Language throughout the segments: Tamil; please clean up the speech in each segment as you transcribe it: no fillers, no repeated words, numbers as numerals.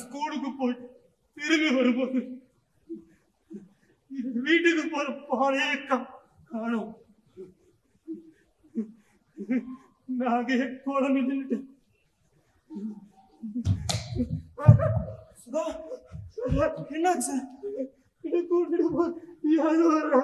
ஸ்கூலுக்கு போய் திரும்பி வரும்போது வீட்டுக்கு போற பாலையே காணும். நாங்க குழம்பு நின்றுட்டேன். என்னாச்சு சார்? கூட்டிட்டு போய் யாரு வர்றா?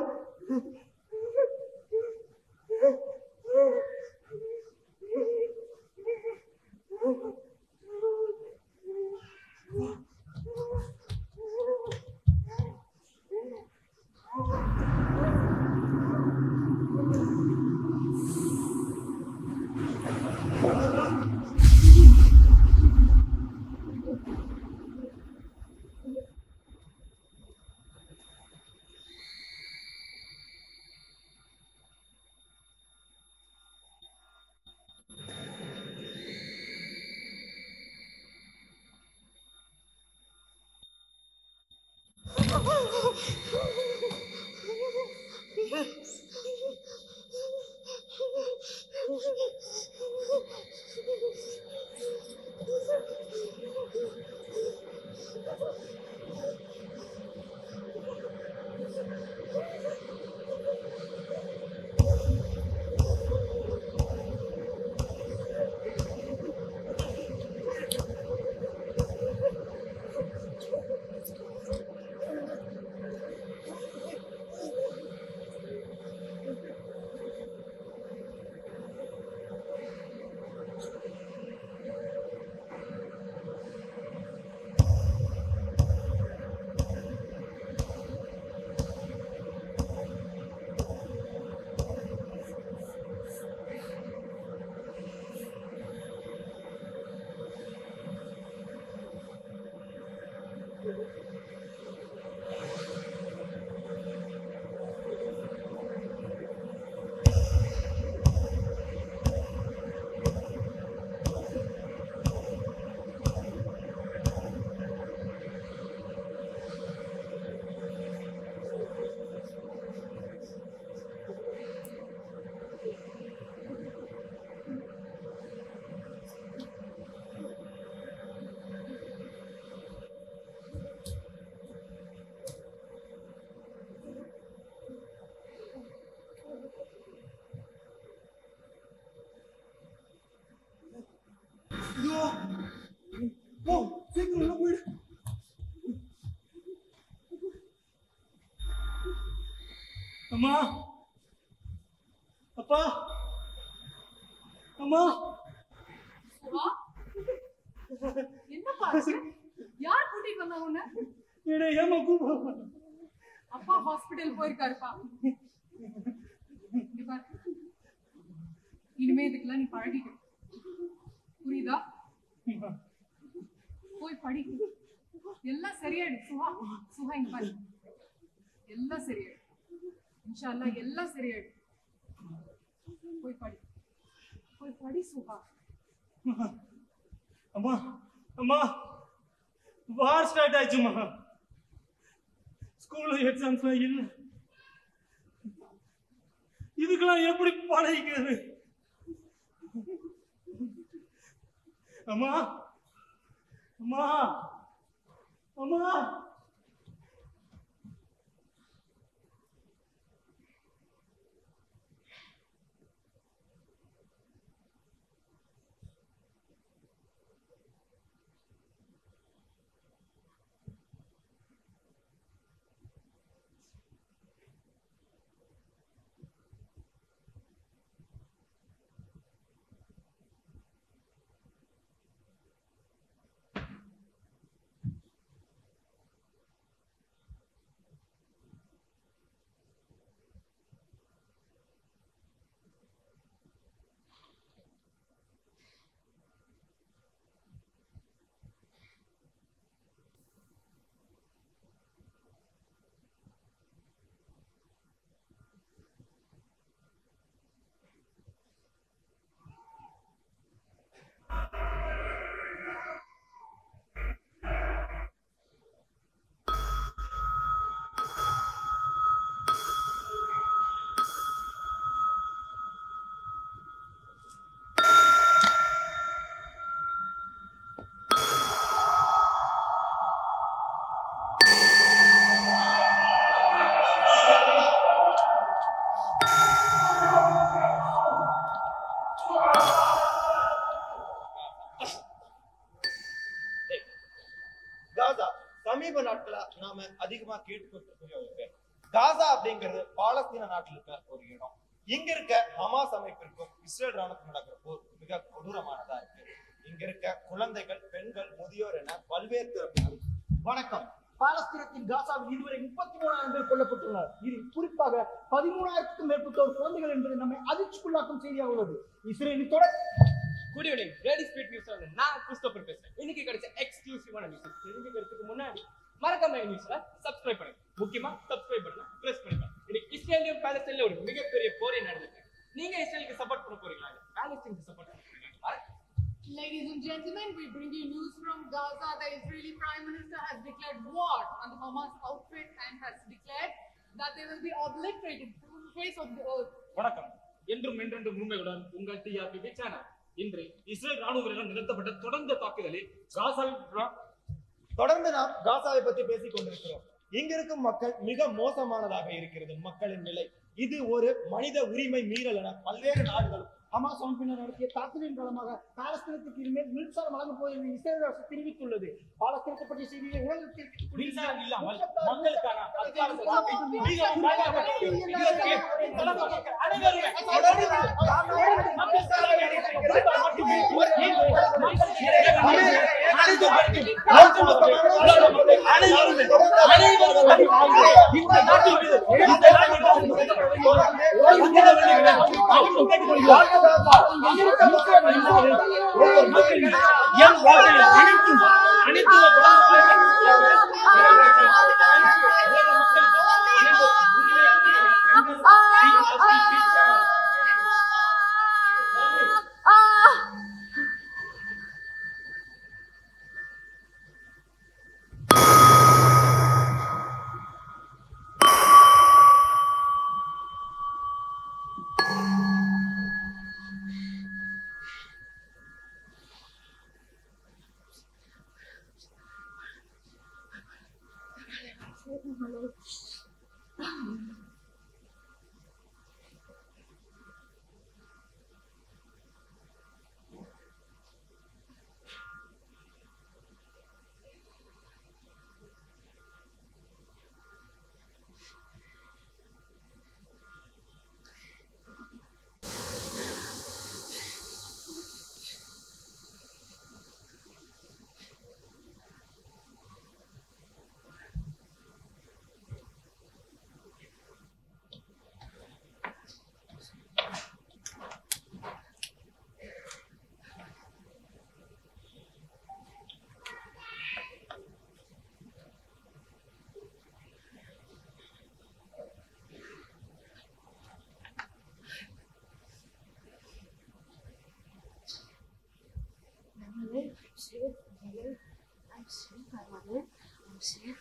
அம்மா, அப்பா, அம்மா. என்னப்பா யார் கூட்டிட்டு வந்தா உன்ன? ஏமா கூப்பிட? அப்பா ஹாஸ்பிடல் போயிருக்காருப்பா. இனிமே இதுக்கெல்லாம் நீ பழகிக்க, புரியுதா? போய் படி, எல்லாம் சரியாயிடும். சுஹா இங்க பாரு, எல்லாம் சரியாயிடும். இன்ஷா அல்லாஹ் எல்லாம் சரியாயிடும். போய் படி சுஹா. அம்மா, அம்மா, வார் ஸ்டார்ட் ஆயிடுச்சுமா. ஸ்கூல்ல எக்ஸாம்ஸ்லாம் இல்லை. இதுக்கெல்லாம் எப்படி பழகிக்கிறது? அம்மா, அம்மா, அம்மா. சமீப நாட்களா நாம அதிகமா கேட்டுக்கொண்டிருக்கிற ஒரு பேர் காசா அப்படிங்கிறது பாலஸ்தீன நாட்டில் இருக்க ஒரு இடம். இங்க இருக்க ஹமாஸ் அமைப்பிற்கும் இஸ்ரேல் ராணுவத்துக்கும் நடக்கிற போர் மிக கொடூரமானதா இருக்கு. இங்க இருக்க குழந்தைகள், பெண்கள், முதியோர் என பல்வேறு தரப்பினர். வணக்கம். பாலஸ்தீனத்தின் காசாவில் இதுவரை 33,000 பேர் கொல்லப்பட்டுள்ளனர். இது குறிப்பாக 13,000க்கும் மேற்பட்டோர் குழந்தைகள் என்பது நம்மை அதிர்ச்சிக்குள்ளாக்கும் செய்தியாக உள்ளது. இஸ்ரேலின் தொடர் good evening ready speed news வந்து நான் கிறிஸ்டோபர் பேசுறேன். இன்னைக்கு கிடைச்ச எக்ஸ்க்ளூசிவான நியூஸ் தெரிஞ்சுக்கிறதுக்கு முன்னாடி மறக்காம நியூஸ்ல சப்ஸ்கிரைப் பண்ணுங்க. முக்கியமா சப்ஸ்கிரைப் பண்ணுங்க, பிரஸ் பண்ணுங்க. இன்னைக்கு இஸ்ரேலியும் பாலஸ்தீன்ல ஒரு மிகப்பெரிய போரே நடந்துருக்கு. நீங்க இஸ்ரேலுக்கு சப்போர்ட் பண்ண போறீங்களா இல்ல பாலஸ்தீனுக்கு சப்போர்ட் பண்ண போறீங்களா? Ladies and gentlemen, we bring you news from Gaza. The Israeli Prime Minister has declared war on the Hamas outfit and has declared that they will be obliterated from the face of the earth. வணக்கம். என்றும் என்றென்றும் உண்மையுடன் உங்கள் டிஆர்பி சேனல். இன்று இஸ்ரேல் ராணுவ வீரர்கள் நிகழ்த்தப்பட்ட தொடர்ந்த தாக்குதலில் தொடர்ந்து நாம் காசாவை பற்றி பேசிக் கொண்டிருக்கிறோம். இங்க இருக்கும் மக்கள் மிக மோசமானதாக இருக்கிறது மக்களின் நிலை. இது ஒரு மனித உரிமை மீறல் என பல்வேறு நாடுகளும் ஹமாஸ் அமைப்பினர் நடத்திய தாக்குதலின் காலமாக பாலஸ்தீனத்துக்கு இனிமேல் மின்சாரம் வழங்கப் போவது என்று இஸ்ரேல் அரசு தெரிவித்துள்ளது. பாலஸ்தீனத்தை பற்றிய செய்தியை உலகத்திற்கு மின்சாரம் இல்லாமல் மக்களுக்கான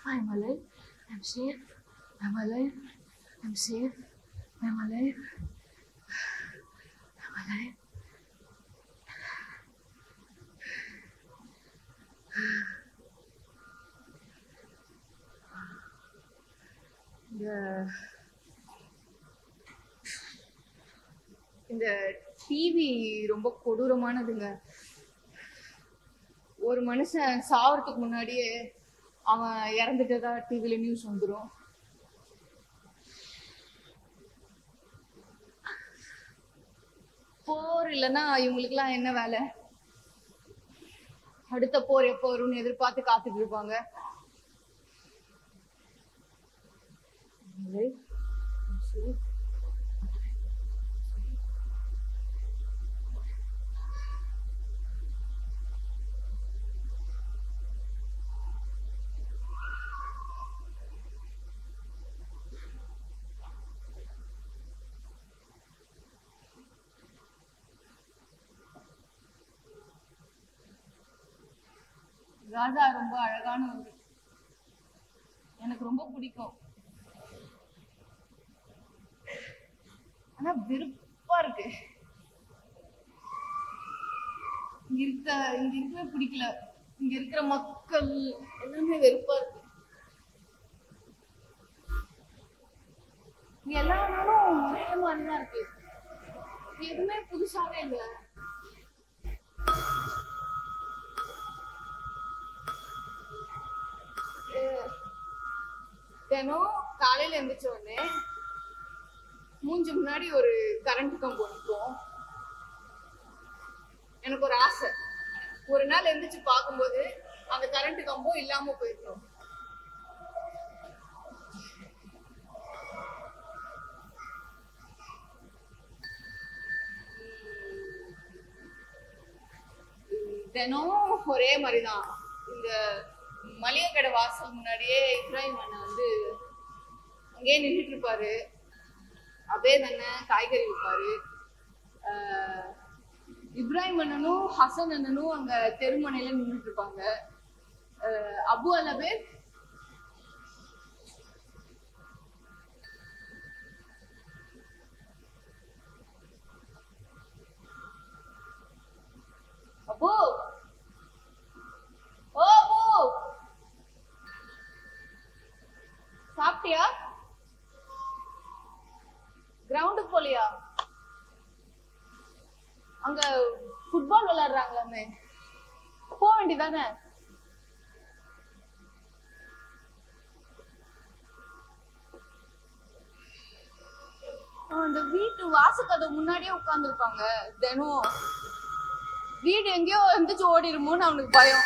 I'm alive. I'm safe. I'm alive. I'm safe. I'm alive. I'm alive. இந்த டிவி ரொம்ப கொடூரமானதுங்க. ஒரு மனுஷன் சாவறதுக்கு முன்னாடியே அவன் இறந்துட்டதா டிவில நியூஸ் வந்துடும். போர் இல்லைன்னா இவங்களுக்குலாம் என்ன வேலை? அடுத்த போர் எப்போ வரும்னு எதிர்பார்த்து காத்துட்டு இருப்பாங்க. காசா ரொம்ப அழகான ஊர். எனக்கு ரொம்ப பிடிக்கும். ஆனா வெறுப்பா இருக்கு. இங்க இருக்கவே பிடிக்கல. இங்க இருக்கிற மக்கள் எல்லாமே வெறுப்பா இருக்கு. இங்க எல்லா நாளும் ஒரே மாதிரிதான் இருக்கு. எதுவுமே புதுசாவே இல்லை. தினம் காலையில எந்திரிச்ச உடனே மூஞ்சி முன்னாடி ஒரு கரண்ட் கம்பம் நிற்கும். எனக்கு ஒரு ஆசை, ஒரு நாள் எந்திரிச்சு பார்க்கும்போது அந்த கரண்ட் கம்பம் இல்லாம போயிடும். தினம் ஒரே மாதிரிதான். இந்த மளிகை கடை வாசல் முன்னாடியே இப்ராஹிம் அண்ணன் வந்து அங்கேயே நின்றுட்டு இருப்பாரு. அபேத் அண்ணன் காய்கறி விற்பாரு. இப்ராஹிம் அண்ணனும் ஹசன் அண்ணனும் அங்க தெருமனையில நின்றுட்டு இருப்பாங்க. அபு அலபேத் அபு ஓ அபு சாப்பிட்டியா? கிரவுண்டுக்கு போலியா? அங்க ஃபுட்பால் விளையாடுறாங்களாமே, போக வேண்டியதானே? அந்த வீட்டு வாசக்கதை முன்னாடியே உட்கார்ந்து இருப்பாங்க. தினம் வீடு எங்கேயோ இருந்துச்சு ஓடிருமோன்னு அவனுக்கு பயம்.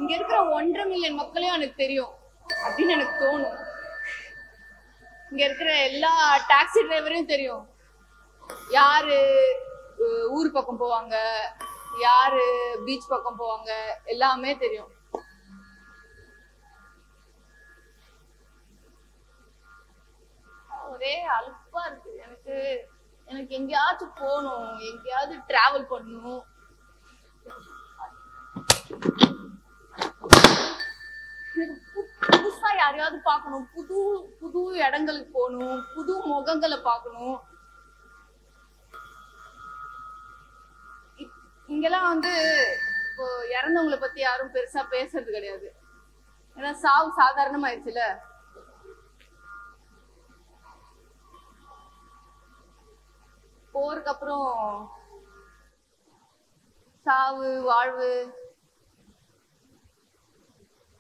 இங்க இருக்கிற 1.5 மில்லியன் மக்களையும் எனக்கு தெரியும் அப்படின்னு எனக்கு தோணும். இங்க இருக்கிற எல்லா டாக்ஸி டிரைவரையும் தெரியும். யாரு ஊர் பக்கம் போவாங்க, யாரு பீச் பக்கம் போவாங்க, எல்லாமே தெரியும். ஒரே அலுப்பா இருக்கு எனக்கு. எனக்கு எங்கேயாச்சும் போகணும், எங்கேயாவது டிராவல் பண்ணணும். புதுசா யாரையாவது பார்க்கணும், புது புது இடங்களுக்கு போகணும், புது முகங்களை பார்க்கணும். இங்கெல்லாம் வந்து இப்போ இறந்தவங்களை பத்தி யாரும் பெருசா பேசுறது கிடையாது. ஏன்னா சாவு சாதாரணமாயிடுச்சுல. போருக்கு அப்புறம் சாவு வாழ்வு.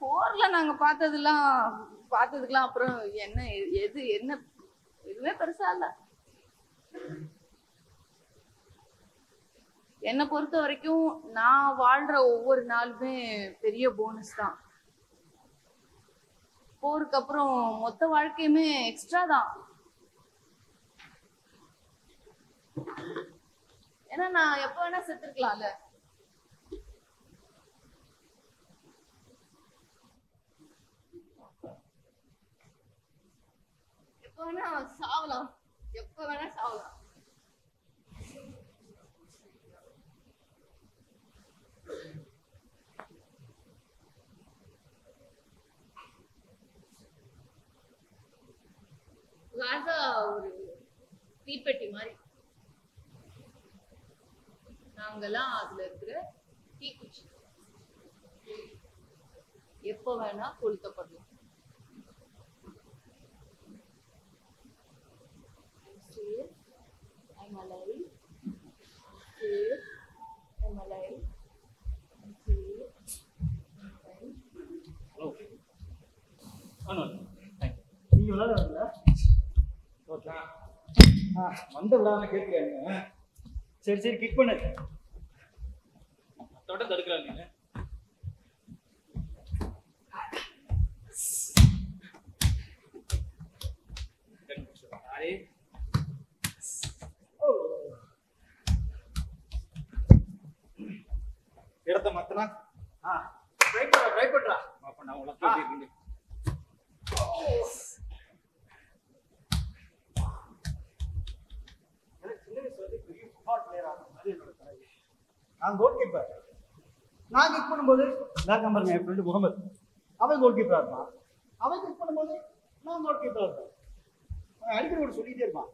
போர்ல நாங்க பார்த்ததுக்கெல்லாம் அப்புறம் என்ன எதுவுமே பெருசா இல்ல. என்னை பொறுத்த வரைக்கும் நான் வாழ்ற ஒவ்வொரு நாளுமே பெரிய போனஸ் தான். போருக்கு அப்புறம் மொத்த வாழ்க்கையுமே எக்ஸ்ட்ரா தான். ஏன்னா நான் எப்ப வேணா செத்துருக்கலாம்ல. எப்ப வேணா சாவலாம், எப்ப வேணா சாவலாம். காசா ஒரு தீப்பெட்டி மாதிரி. நாங்கெல்லாம் அதுல இருக்கிற தீக்குச்சி. எப்ப வேணா கொளுத்தப்படலாம். I'm alive. Safe. I'm alive. I'm safe. Hello. நீங்க விளையாடுறீங்களா? வந்த விடாம கேட்கிறீங்க. சரி சரி கிக் பண்ணு. தொடர்ந்து தடுக்கிறாள் நீங்க. இடத்த மாத்தனா? ட்ரை பண்றா. அப்ப நான் உனக்கு இருக்கீங்க. நான் கோல் கீப்பர். நான் கிக் பண்ணும்போது பேக் நம்பர் என் ஃப்ரெண்டு முகமது, அவன் கோல் கீப்பரா இருப்பான். அவன் கிக் பண்ணும்போது நான் கோல் கீப்பரா இருப்பேன். அவன் அடிக்கடி ஒரு சொல்லிட்டே இருப்பான்.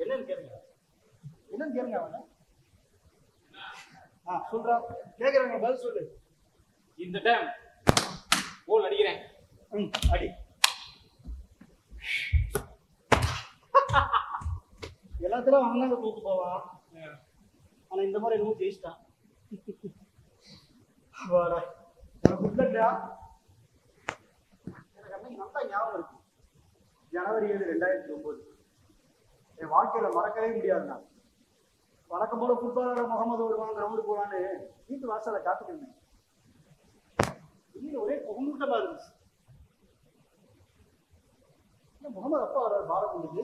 என்னன்னு கேளுங்க அவனை. சொல்றா, கேக்குறாங்க, பதில் சொல்லு. இந்த டைம் கோல் அடிக்கிறேன். அடி. எல்லாத்திலும் அவன் தான் தூக்கு போவான். ஆனா இந்த மாதிரி என்னமோ ஜெயிச்சிட்டான். வாடா உனக்கு குட்லட்டா எனக்கு அன்னைக்கு நல்லா ஞாபகம் இருக்கு. ஜனவரி 7, 2009 என் வாழ்க்கையில மறக்கவே முடியாதுண்ணா. வழக்கம் போல ஃபுட்பாலோட முகமது வருவான் கிரவுண்டு போவான்னு வீட்டு வாசலை காத்துட்டு இருந்தேன். வெளியில ஒரே புகமூட்டமா இருந்துச்சு. முகமது அப்பா வர பாரம் கொண்டுது.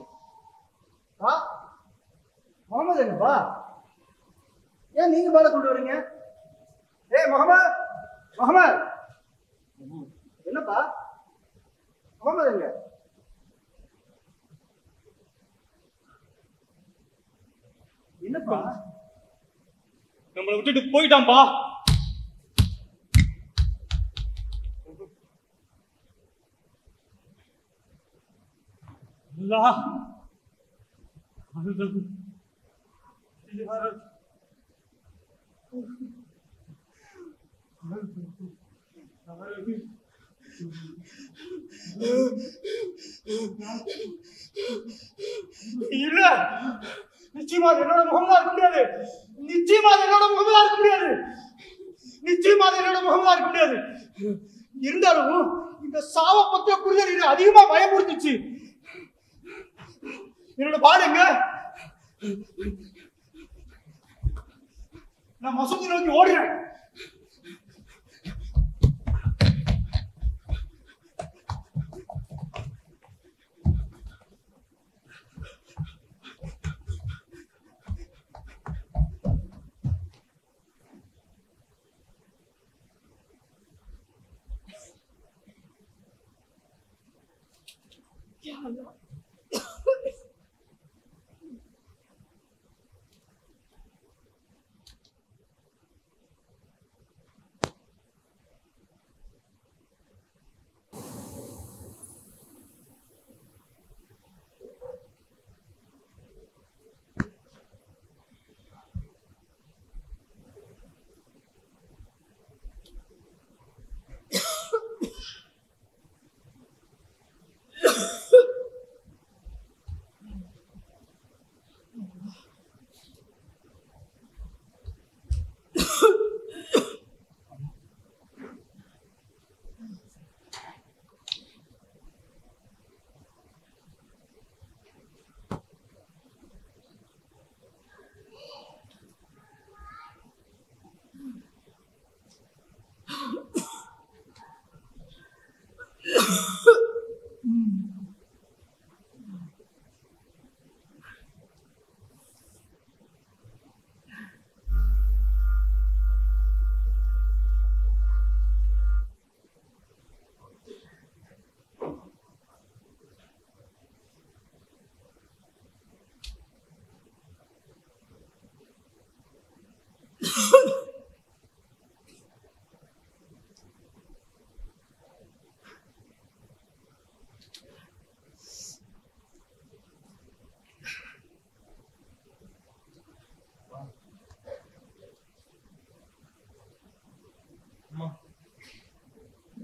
முகமது எங்கப்பா? ஏன் நீங்க பாலை கொண்டு வரீங்க? ஏய் முகமது, முகமது என்னப்பா? முகமது எங்க? என்னப்பா? நம்மளை விட்டுட்டு போயிட்டான்பா. இல்ல நிச்சயமா என்னோட முகமா இருக்க முடியாது. நிச்சயமா என்னோட முகமா இருக்க முடியாது. நிச்சயமா என்னோட முகமா இருக்க முடியாது. இருந்தாலும் இந்த சாவ பத்திர புரிதல் அதிகமா பயமுறுத்துச்சு. என்னோட பாடுங்க நான் மசூதி நோக்கி ஓடுறேன்.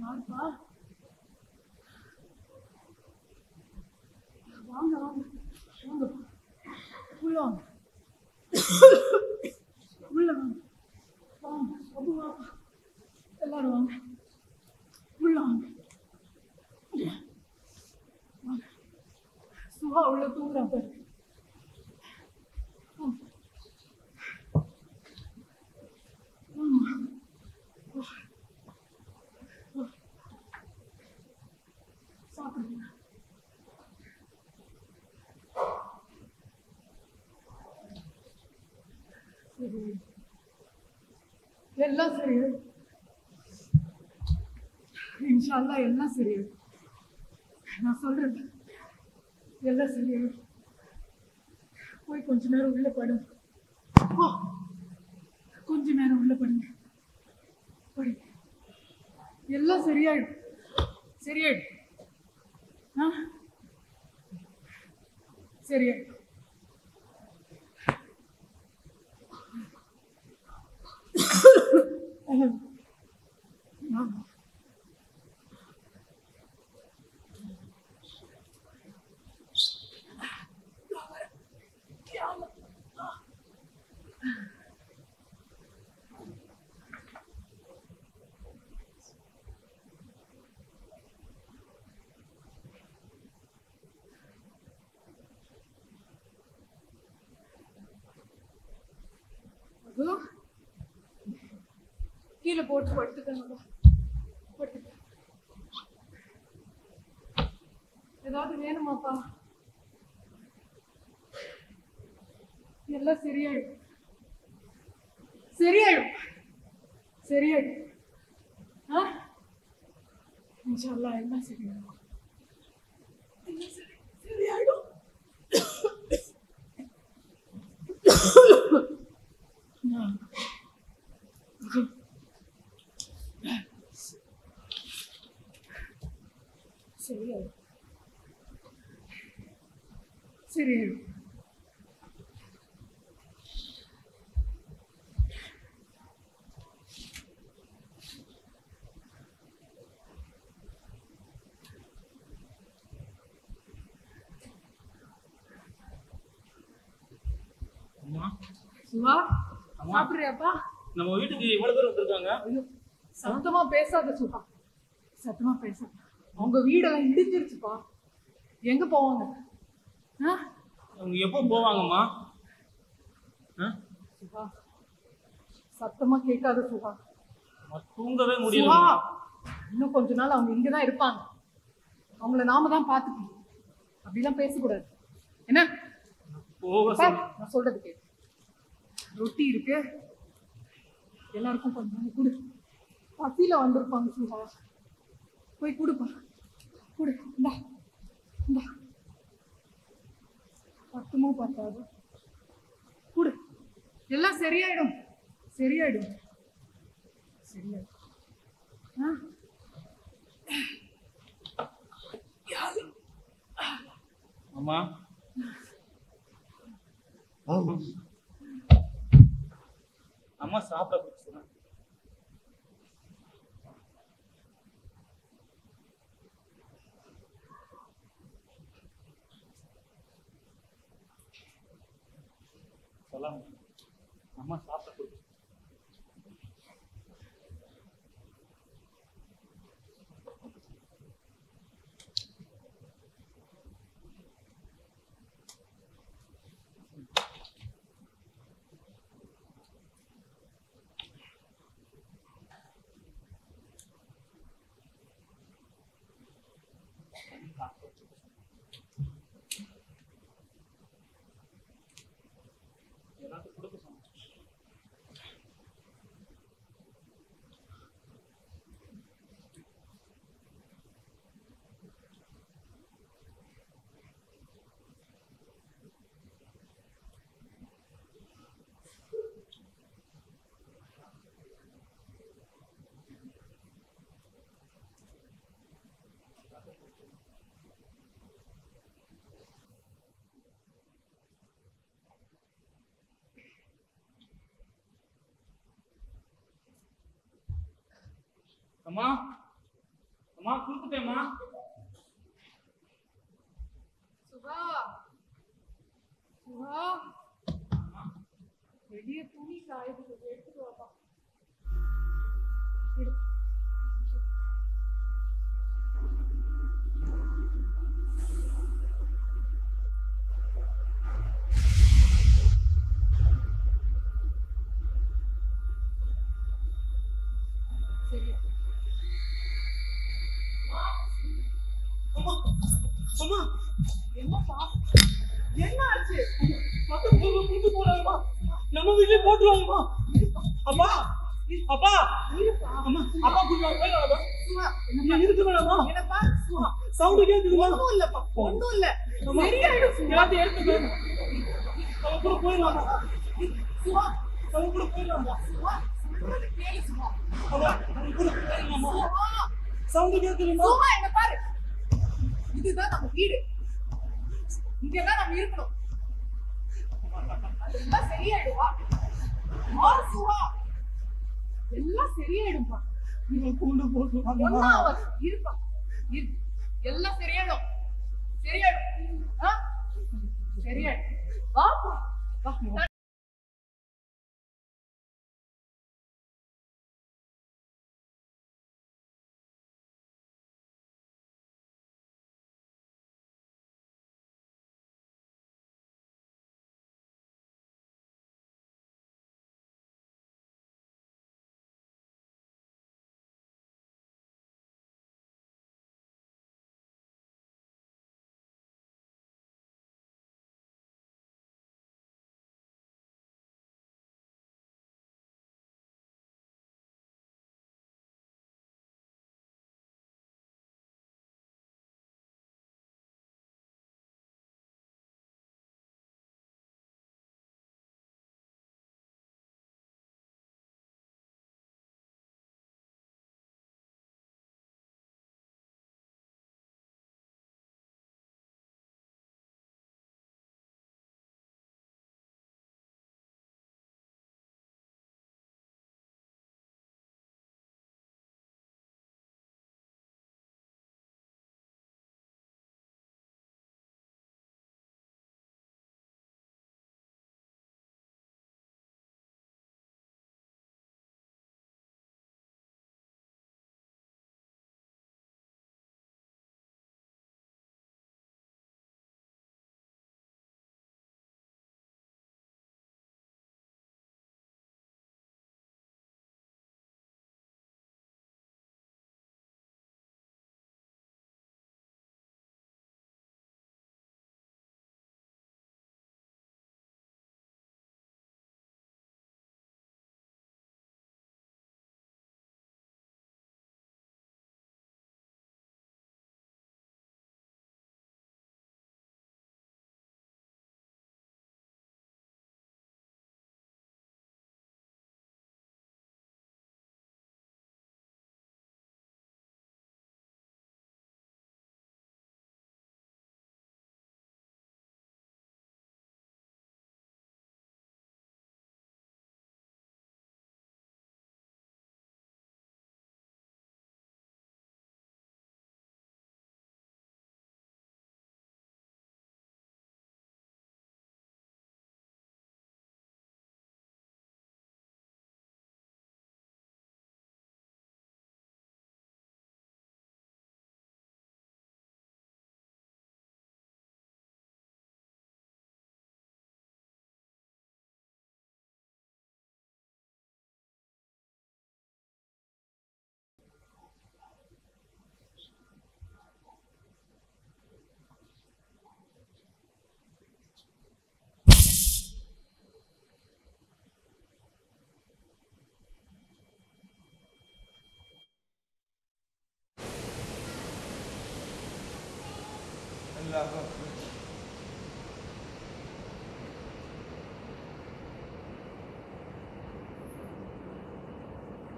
வாங்க வாங்க வாங்க உள்ள வாங்க உள்ள வாங்க வாங்க அபு வாங்க எல்லாரும் வாங்க உள்ள வாங்க சுஹா உள்ள தூங்குறா பாரு சாப்பிடுங்க எல்லாம் சரியாயிடும் இன்ஷா அல்லாஹ் எல்லாம் சரியாயிடும் நான் சொல்றேன் எல்லாம் சரியாயிடும் போய் கொஞ்ச நேரம் உள்ள படுங்க கொஞ்ச நேரம் உள்ள படுங்க படுங்க எல்லாம் சரியாயிடும் சரியாயிடும் சரியாயிடும் கீழே போட்டு படுத்துக்கணும். ஏதாவது வேணுமாப்பா? எல்லாம் சரியாயிடும். இன்ஷா அல்லாஹ் எல்லாம் சரியாயிடும். சரியாயிடும். சரியாயிடும். சுவா, சாப்பிடுறியாப்பா? நம்ம வீட்டுக்கு இவ்வளவு பேர் வந்திருக்காங்க. சத்தமா பேசாத சுவா, சத்தமா பேசாத. அவங்க வீடெல்லாம் இடிஞ்சிருச்சுப்பா. எங்க போவாங்க? அவங்க எப்போ போவாங்கம்மா? சுவா, சத்தமா கேட்காத சுவா. தூங்கவே முடியல. சுவா, இன்னும் கொஞ்ச நாள் அவங்க இங்கதான் இருப்பாங்க. அவங்கள நாம தான் பாத்துக்கணும். அப்படிலாம் பேசக்கூடாது. என்ன? நான் சொல்றது கேட்டு. ரொட்டி இருக்கு, எல்லாருக்கும் கொஞ்சம் கொடு. பசியில வந்திருப்பாங்க சுவா. போய் கொடுப்பா, கொடு. இந்தா இந்தா, பத்துமோ பத்தாது, கொடு. எல்லாம் சரியாயிடும். அம்மா, அம்மா சாப்பிட சொன்னாங்க. சொல்லாம அம்மா சாப்பிட கொடுத்து. எல்லாத்துக்கும் கொடுக்க சொன்னாங்க. அம்மா, அம்மா கொடுத்துட்டேம்மா. சுபா, வெளிய துணி காயுது, எடுத்துட்டு வாப்பா. அம்மா, என்னப்பா, என்ன ஆச்சு? கூட்டு போறாங்கம்மா. நம்ம வீட்லயே போட்டுருவாங்கம்மா. அப்பா, அப்பா, அம்மா, அப்பா கூட்டு போயிடலாமா? இருக்கு வேணாமா? என்னப்பா? சவுண்டு கேக்குதுமா? ஒண்ணும் இல்லப்பா, ஒண்ணும் இல்ல. சரியாயிடும் சுவா. எல்லாத்தையும் எடுத்துக்க. அவன் கூட போயிடலாமா? சுவா, அவன் கூட போயிடலாமா? சுவா, சொல்றது கேளு சுவா. அவன் கூட போயிடலாமா? சுவா, சவுண்டு கேக்குதுமா? சுவா, என்ன பாரு. இதுதான் நம்ம வீடு. இங்கதான் நம்ம இருக்கணும். அதெல்லாம் சரியாயிடுவா. சுவா, எல்லாம் சரியாயிடும்பா. இவன் கொண்டு போட்டுருவாங்க. ஒண்ணும் ஆகாது. இருப்பா, இரு. எல்லாம் சரியாயிடும். சரியாயிடும். வா.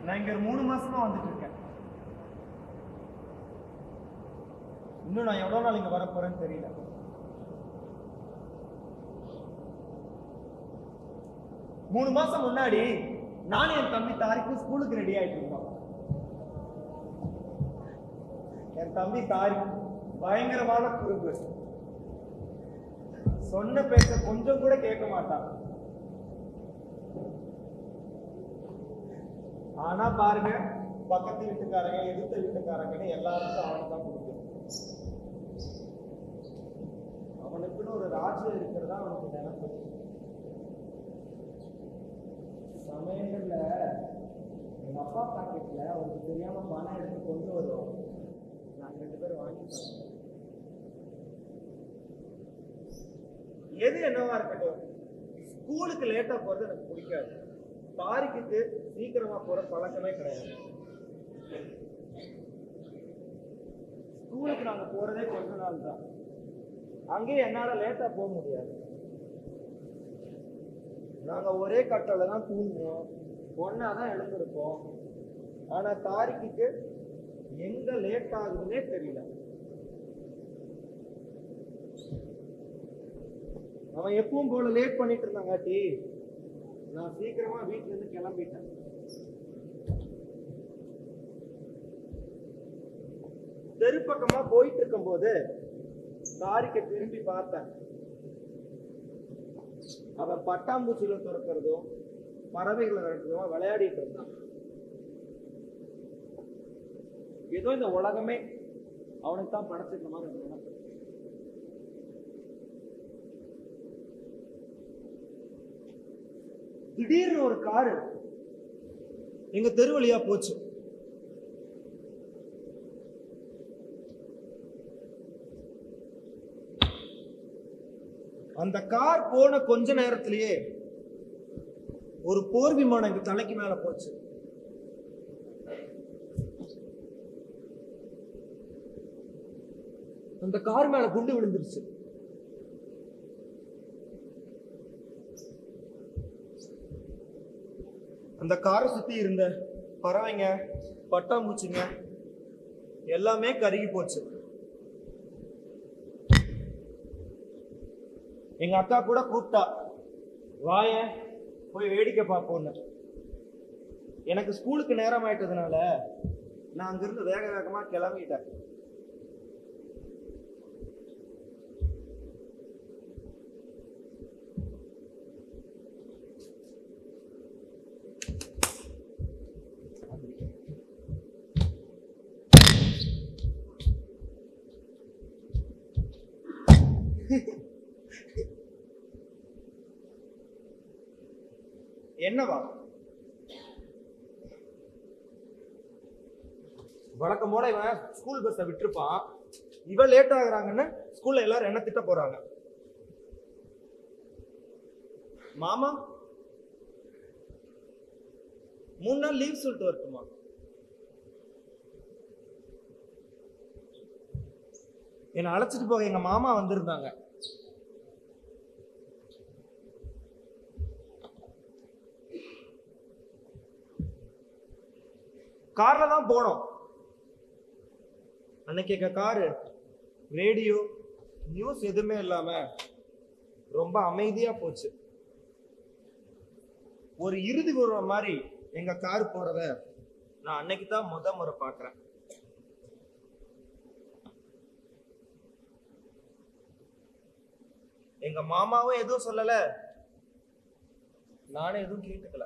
நான் இங்க 3 மாசமா வந்துட்டு இருக்கேன். இன்னும் நான் எவ்வளவு நாள் இங்க வர போறேன்னு தெரியல. மூணு மாசம் முன்னாடி நானும் என் தம்பி தாரிக்கும் ஸ்கூலுக்கு ரெடி ஆயிட்டு இருந்தோம். என் தம்பி தாரிக் பயங்கரமான குறும்பு. சொன்ன பேச்ச கொஞ்சம் கூட கேட்க மாட்டான். ஆனா பாருங்க, பக்கத்து வீட்டுக்காரங்க எதிர்த்த வீட்டுக்காரங்கன்னு எல்லாருக்கும் அவனுக்கு தான் கொடுக்கும். அவனுக்குன்னு ஒரு ராஜ்யம் இருக்கிறதா அவனுக்கு நினைப்பு. சமயங்கள்ல எங்க அப்பா பாக்கெட்ல அவருக்கு தெரியாம பணம் எடுத்து கொண்டு வருவோம். நாங்க 2 பேரும் வாங்கிட்டோம். எது என்னவா இருக்கட்டும், ஸ்கூலுக்கு லேட்டா போறது எனக்கு பிடிக்காது. தாரிக்கு சீக்கிரமா போற பழக்கமே கிடையாது. ஸ்கூலுக்கு நாங்க போறதே கொஞ்ச நாள் தான். அங்கேயே என்னால லேட்டா போக முடியாது. நாங்க ஒரே கட்டல தான் தூங்குவோம், ஒன்னாதான் எழுந்திருப்போம். ஆனா தாரிக்கு எங்க லேட் ஆகுதுன்னே தெரியல. அவன் எப்பவும் போல லேட் பண்ணிட்டு இருந்தாங்காட்டி நான் சீக்கிரமா வீட்டுல இருந்து கிளம்பிட்டேன். தெரு பக்கமா போயிட்டு இருக்கும் போது தாரிக்க திரும்பி பார்த்தேன். அவன் பட்டாம்பூச்சியில துறக்கிறதும் பறவைகளை விரட்டுறதும் விளையாடிட்டு இருந்தான். ஏதோ இந்த உலகமே அவனுக்கு தான் படைச்சிருக்க மாதிரி நினைப்பு. திடீர்னு ஒரு காரு எங்க தெரு வழியா போச்சு. அந்த கார் போன கொஞ்ச நேரத்திலேயே ஒரு போர் விமானம் எங்க தலைக்கு மேல போச்சு. அந்த கார் மேல குண்டு விழுந்துருச்சு. அந்த காரை சுத்தி இருந்த பறவைங்க, பட்டாம்பூச்சிங்க எல்லாமே கருகி போச்சு. எங்க அக்கா கூட கூப்பிட்டா, வாய போய் வேடிக்கை பார்ப்போன்னு. எனக்கு ஸ்கூலுக்கு நேரம் ஆயிட்டதுனால நான் அங்கிருந்து வேக வேகமா கிளம்பிட்டேன். என்னவா? வழக்கம் போல இவன் ஸ்கூல் பஸ்ஸை விட்டுருப்பான். இவன் லேட் ஆகுறாங்கன்னு ஸ்கூல்ல எல்லாரும் என்ன திட்ட போறாங்க. மாமா 3 நாள் லீவ் சொல்லிட்டு வரட்டுமா? என்னை அழைச்சிட்டு போக எங்க மாமா வந்திருந்தாங்க. கார்ல தான் போனோம். அன்னைக்கு எங்க காரு ரேடியோ நியூஸ் எதுவுமே இல்லாம ரொம்ப அமைதியா போச்சு. ஒரு இறுதி உருவம் மாதிரி எங்க கார் போறத நான் அன்னைக்கு தான் முறை பாக்குறேன். எங்க மாமாவும் எதுவும் சொல்லல, நானும் எதுவும் கேட்டுக்கல.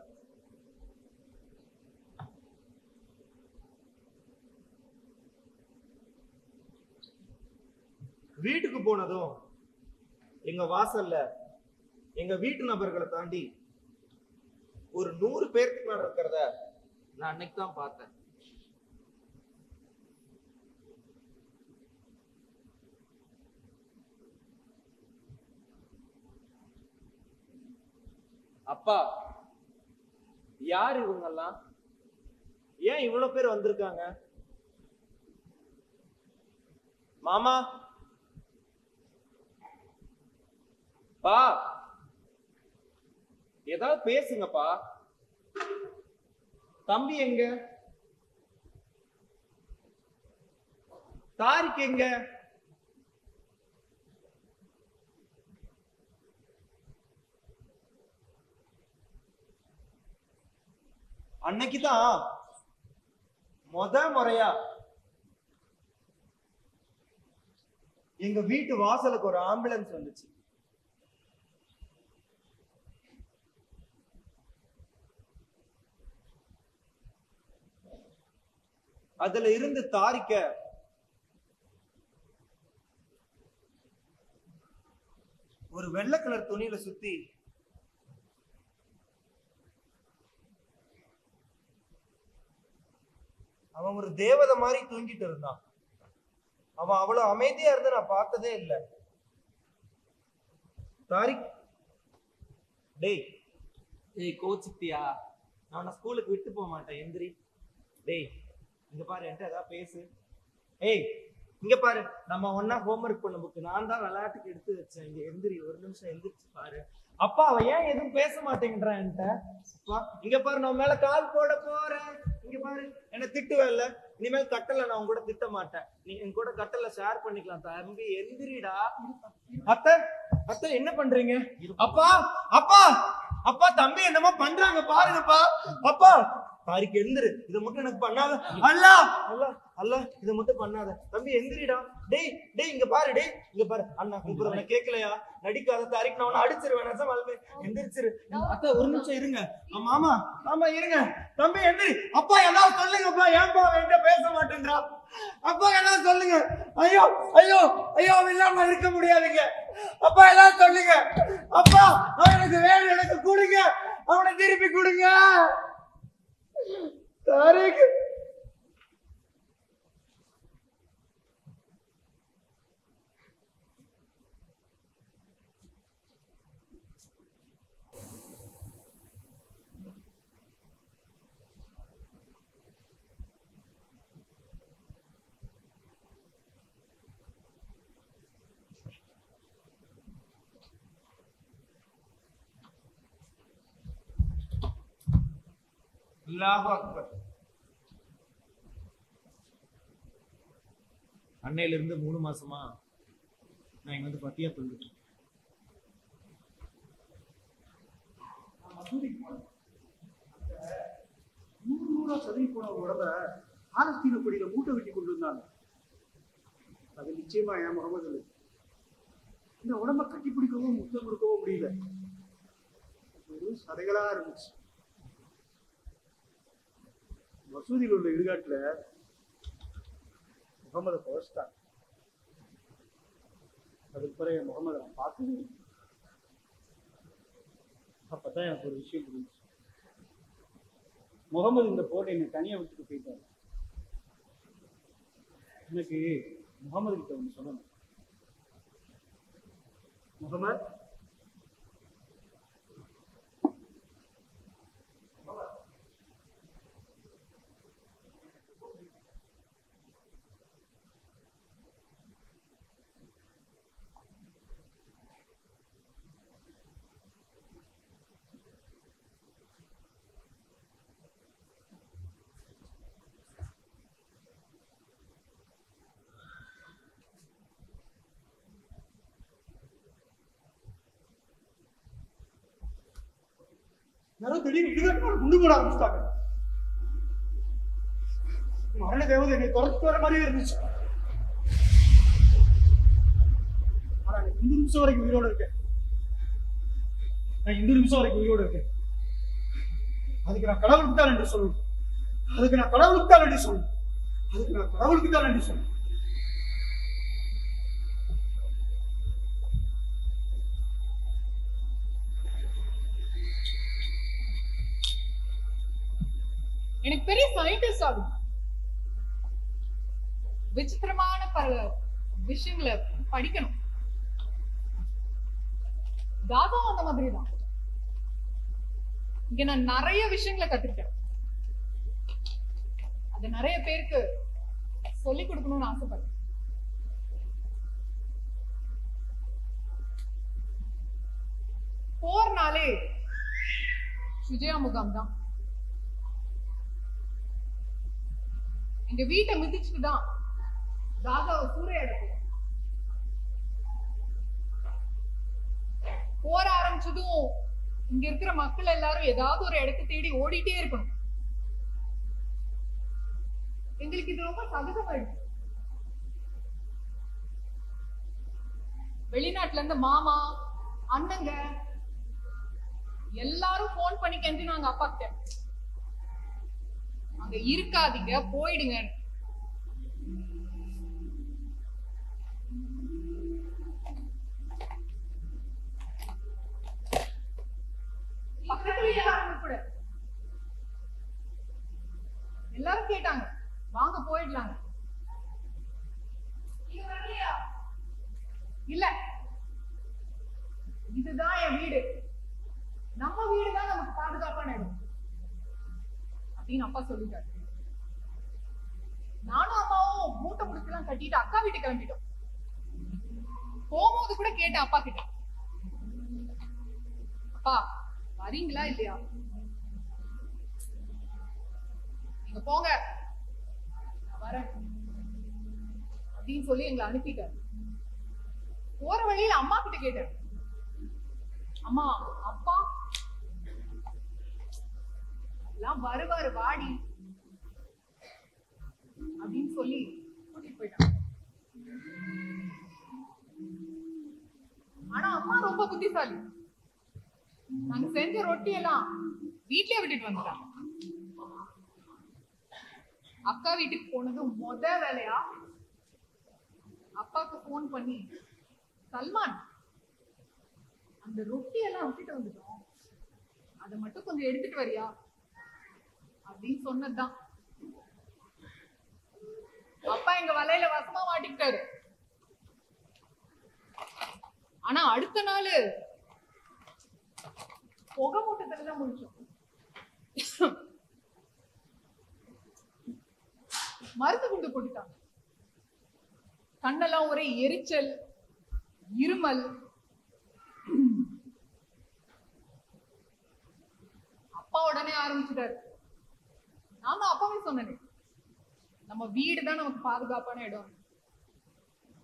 வீட்டுக்கு போனதும் எங்க வாசல்ல எங்க வீட்டு நபர்களை தாண்டி ஒரு 100 பேருக்கு மேல இருக்கிறத நான் அன்னைக்கு தான் பார்த்தேன். அப்பா, யார் இவங்கெல்லாம்? ஏன் இவ்வளவு பேர் வந்திருக்காங்க? மாமா, பா, ஏதாவது பேசுங்கப்பா. தம்பி எங்க? தாரிக் எங்க? அன்னைக்குதான் முறையா எங்க வீட்டு வாசலுக்கு ஒரு ஆம்புலன்ஸ் வந்துச்சு. அதுல இருந்து தாரிக்க ஒரு வெள்ளை கலர் துணியில சுத்தி அவன் ஒரு தேவதை மாதிரி தூங்கிட்டு இருந்தான். அவன் அவ்வளவு அமைதியா இருந்து நான் பார்த்ததே இல்லை. தாரிக், டேய் டேய் கோச்சிட்டியா? நான் ஸ்கூலுக்கு விட்டு போக மாட்டேன், எந்திரி. டேய் இங்க பாரு, என்கிட்ட ஏதாவது பேசு. ஏய் இங்க பாரு, நம்ம ஒன்னா ஹோம்ஒர்க் பண்ண புக்கு நான் தான் விளையாட்டுக்கு எடுத்து வச்சேன். இங்க எந்திரி, ஒரு நிமிஷம் எந்திரிச்சு பாரு. அப்பா அவன் ஏன் எதுவும் பேச மாட்டேங்கிறான் என்கிட்ட? அப்பா இங்க பாரு, நான் மேல கால் போட போறேன். இங்க பாரு, என்ன திட்டுவேல்ல, இனிமேல் கட்டல நான் உன் கூட திட்ட மாட்டேன். நீ என் கூட கட்டல ஷேர் பண்ணிக்கலாம். தம்பி எந்திரிடா. அத்தை அத்தை என்ன பண்றீங்க? அப்பா அப்பா அப்பா தம்பி என்னமோ பண்றாங்க பாருங்கப்பா. அப்பா தாரிக் எந்திரு, இதை மட்டும் எனக்கு பண்ணாத. அல்லா அல்லா அல்லா இதை மட்டும் பண்ணாத. தம்பி எந்திரிடா. டேய் டேய் இங்க பாரு, டேய் இங்க பாரு, அண்ணா கூப்பிடுறவன கேட்கலையா? நடிக்காத தாரிக், நான் உன்னை அடிச்சிருவேன். நெசமாலுமே எந்திரிச்சிரு. அத்தை ஒரு நிமிஷம் இருங்க. மாமா மாமா இருங்க. தம்பி எந்திரி. அப்பா ஏதாவது சொல்லுங்கப்பா. ஏன்பா என்கிட்ட பேச மாட்டேன்றா? அப்பா ஏதாவது சொல்லுங்க. ஐயோ ஐயோ ஐயோ, அவன் இல்லாம இருக்க முடியாதுங்க. அப்பா ஏதாவது சொல்லுங்க. அப்பா அவன் எனக்கு வேணும், எனக்கு கொடுங்க, அவனை திருப்பி கொடுங்க. தாரிக் அல்லாஹ் அக்பர். அன்னையில இருந்து 3 மாசமா நான் இங்க வந்து பத்தியா சொல்லிட்டு நூறா சதவி போன உடம்ப ஆலஸ்தீன கொடியில மூட்டை வெட்டி கொண்டு வந்தாங்க. அது நிச்சயமா என் முகமது. இந்த உடம்ப கட்டி பிடிக்கவும் முத்தம் கொடுக்கவும் முடியல. ஒரு சதைகளா இருந்துச்சு. மசூதியில் உள்ள இடுகாட்டுல முகமதை புதைச்சிட்டாங்க. அதுக்கு பிறகு முகமதை நான் பார்த்தது. அப்பதான் எனக்கு ஒரு விஷயம் புரிஞ்சுச்சு. முகமது இந்த போட்டை என்னை தனியா விட்டுட்டு போயிட்டாரு. எனக்கு முகமது கிட்ட ஒன்று சொல்லணும். முகமது யாரும் திடீர்னு இடுகாட்டு குண்டு போட ஆரம்பிச்சிட்டாங்க. மரண தேவதை என்னை துரத்து வர மாதிரியே இருந்துச்சு. ஆனா நான் இந்த நிமிஷம் வரைக்கும் உயிரோட இருக்கேன். நான் இந்த நிமிஷம் வரைக்கும் உயிரோட இருக்கேன். அதுக்கு நான் கடவுளுக்கு தான் நன்றி சொல்லணும். அதுக்கு நான் கடவுளுக்கு தான் நன்றி சொல்லணும். அதுக்கு நான் கடவுளுக்கு தான் நன்றி சொல்லணும். எனக்கு பெரிய சயின்டிஸ்ட் ஆகும். விசித்திரமான பல விஷயங்களை படிக்கணும். தாதாவும் அந்த மாதிரி தான். இங்க நான் நிறைய விஷயங்களை கத்துக்கிட்டேன். அது நிறைய பேருக்கு சொல்லி கொடுக்கணும்னு ஆசைப்படுறேன். போர்னாலே சுஜயா முகாம் தான். எங்க வீட்டை மிதிச்சுட்டு தான் காசாவை சூறையாடுவோம். போற ஆரம்பிச்சதும் இங்க இருக்கிற மக்கள் எல்லாரும் ஏதாவது ஒரு இடத்தை தேடி ஓடிட்டே இருக்கணும். எங்களுக்கு இது ரொம்ப சகஜமாயிடுச்சு. வெளிநாட்டுல இருந்து மாமா அண்ணங்க எல்லாரும் போன் பண்ணி கெஞ்சினாங்க அப்பா கிட்ட, அங்க இருக்காதீங்க போயிடுங்க. பக்கத்து வீட்டுக்காரங்க கூட எல்லாரும் கேட்டாங்க வாங்க போயிடலாங்க. இல்ல இதுதான் என் வீடு, நம்ம வீடுதான் நமக்கு பாதுகாப்பான இடம் அப்படின்னு அப்பா சொல்லிட்டாரு. நானும் அம்மாவும் மூட்டை முடிச்செல்லாம் கட்டிட்டு அக்கா வீட்டுக்கு கிளம்பிட்டோம். போகும்போது கூட கேட்டேன் அப்பா கிட்ட, அப்பா வரீங்களா இல்லையா? நீங்க போங்க நான் வரேன் அப்படின்னு சொல்லி எங்களை அனுப்பிட்டாரு. போற வழியில அம்மா கிட்ட கேட்டேன், அம்மா அப்பா எல்லாம் வருவாரு வாடி அப்படின்னு சொல்லி கூட்டிட்டு போயிட்டாங்க. ஆனா அம்மா ரொம்ப புத்திசாலி. நாங்க செஞ்ச ரொட்டி எல்லாம் வீட்லயே விட்டுட்டு வந்துட்டாங்க. அக்கா வீட்டுக்கு போனது முத வேலையா அப்பாக்கு போன் பண்ணி, சல்மான் அந்த ரொட்டி எல்லாம் விட்டுட்டு வந்துட்டோம், அதை மட்டும் கொஞ்சம் எடுத்துட்டு வரியா அப்படின்னு சொன்னதுதான். அப்பா எங்க வலையில வசமா மாட்டிக்கிட்டாரு. ஆனா அடுத்த நாள் புகை மூட்டத்துல தான் முடிச்சோம். மருந்து குண்டு போட்டுட்டாங்க. கண்ணெல்லாம் ஒரே எரிச்சல், இருமல். அப்பா உடனே ஆரம்பிச்சுட்டாரு. நான் தான் அப்பாவே சொன்னேன், நம்ம வீடு தான் நமக்கு பாதுகாப்பான இடம்.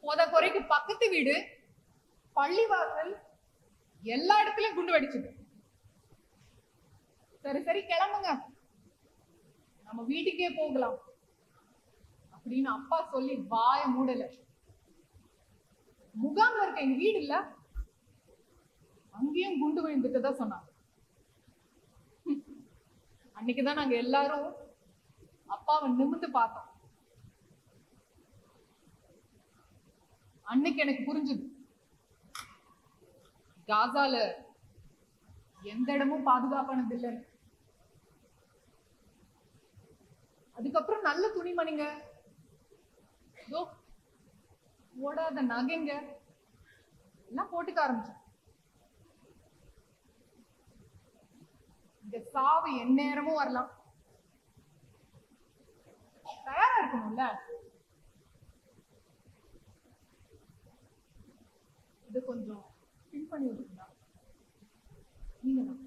போத குறைக்கு பக்கத்து வீடு, பள்ளிவாசல் எல்லா இடத்துலயும் குண்டு வெடிச்சுது. சரி சரி கிளம்புங்க நம்ம வீட்டுக்கே போகலாம் அப்படின்னு அப்பா சொல்லி வாய மூடல. முகாம்ல இருக்க எங்க வீடு இல்ல, அங்கேயும் குண்டு விழுந்துட்டு தான் சொன்னாங்க. அன்னைக்குதான் நாங்க எல்லாரும் அப்பாவை நிமிர்ந்து பார்த்தோம். அன்னைக்கு எனக்கு புரிஞ்சுது, காசால எந்த இடமும் பாதுகாப்பானது இல்லைன்னு. அதுக்கப்புறம் நல்ல துணிமணிங்க, ஓடாத நகைங்க எல்லாம் போட்டுக்க ஆரம்பிச்சேன். இந்த சாவு எந்நேரமும் வரலாம், தயாரா இருக்கணும்ல. இது கொஞ்சம் பின் பண்ணி விட்டுருந்தா நீங்க தான்